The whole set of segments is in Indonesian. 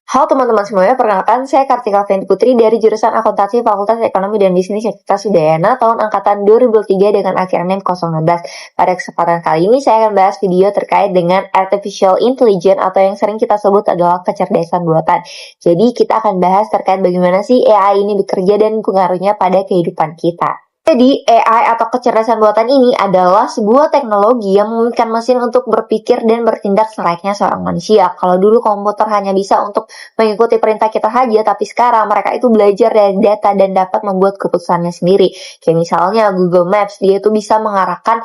Halo teman-teman semuanya, perkenalkan saya Kartika Fendi Putri dari jurusan Akuntansi Fakultas Ekonomi dan Bisnis Universitas Udayana tahun angkatan 2003 dengan akhir NIM 016. Pada kesempatan kali ini saya akan bahas video terkait dengan Artificial Intelligence atau yang sering kita sebut adalah kecerdasan buatan. Jadi kita akan bahas terkait bagaimana sih AI ini bekerja dan pengaruhnya pada kehidupan kita. Jadi, AI atau kecerdasan buatan ini adalah sebuah teknologi yang memungkinkan mesin untuk berpikir dan bertindak selayaknya seorang manusia. Kalau dulu komputer hanya bisa untuk mengikuti perintah kita saja, tapi sekarang mereka itu belajar dari data dan dapat membuat keputusannya sendiri. Kayak misalnya Google Maps, dia itu bisa mengarahkan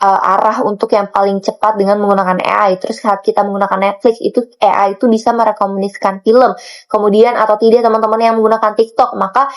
arah untuk yang paling cepat dengan menggunakan AI. Terus saat kita menggunakan Netflix, itu AI itu bisa merekomendasikan film. Kemudian atau tidak teman-teman yang menggunakan TikTok, maka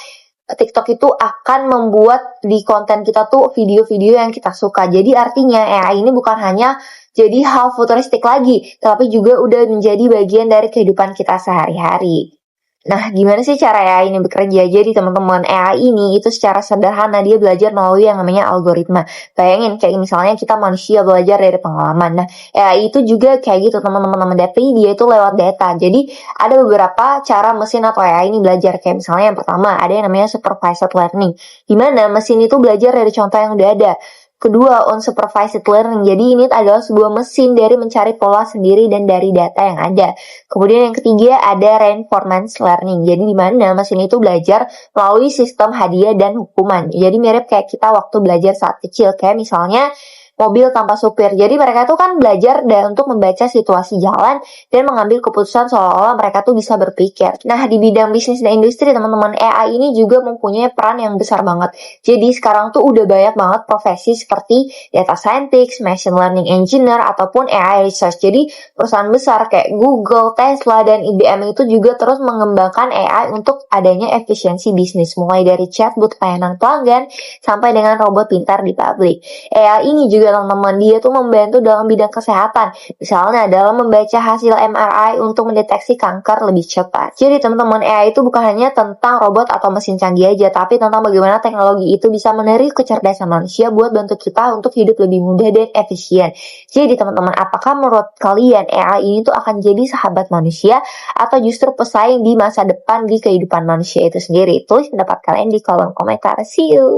TikTok itu akan membuat di konten kita tuh video-video yang kita suka. Jadi artinya AI ini bukan hanya jadi hal futuristik lagi, tapi juga udah menjadi bagian dari kehidupan kita sehari-hari. Nah, gimana sih cara AI ini bekerja? Jadi teman-teman, AI ini itu secara sederhana dia belajar melalui yang namanya algoritma. Bayangin kayak misalnya kita manusia belajar dari pengalaman. Nah, AI itu juga kayak gitu teman-teman, tapi dia itu lewat data. Jadi ada beberapa cara mesin atau AI ini belajar. Kayak misalnya yang pertama ada yang namanya supervised learning, di mana mesin itu belajar dari contoh yang udah ada. Kedua, unsupervised learning. Jadi ini adalah sebuah mesin dari mencari pola sendiri dan dari data yang ada. Kemudian yang ketiga ada reinforcement learning. Jadi di mana mesin itu belajar melalui sistem hadiah dan hukuman. Jadi mirip kayak kita waktu belajar saat kecil. Kayak misalnya mobil tanpa supir. Jadi mereka tuh kan belajar untuk membaca situasi jalan dan mengambil keputusan seolah-olah mereka tuh bisa berpikir. Nah, di bidang bisnis dan industri teman-teman, AI ini juga mempunyai peran yang besar banget. Jadi sekarang tuh udah banyak banget profesi seperti data scientist, machine learning engineer, ataupun AI research. Jadi perusahaan besar kayak Google, Tesla, dan IBM itu juga terus mengembangkan AI untuk adanya efisiensi bisnis. Mulai dari chatbot layanan pelanggan sampai dengan robot pintar di publik. AI ini juga teman-teman, dia tuh membantu dalam bidang kesehatan. Misalnya dalam membaca hasil MRI untuk mendeteksi kanker lebih cepat. Jadi teman-teman, AI itu bukan hanya tentang robot atau mesin canggih aja, tapi tentang bagaimana teknologi itu bisa meniru kecerdasan manusia buat bantu kita untuk hidup lebih mudah dan efisien. Jadi teman-teman, apakah menurut kalian AI ini tuh akan jadi sahabat manusia atau justru pesaing di masa depan di kehidupan manusia itu sendiri? Tulis pendapat kalian di kolom komentar. See you!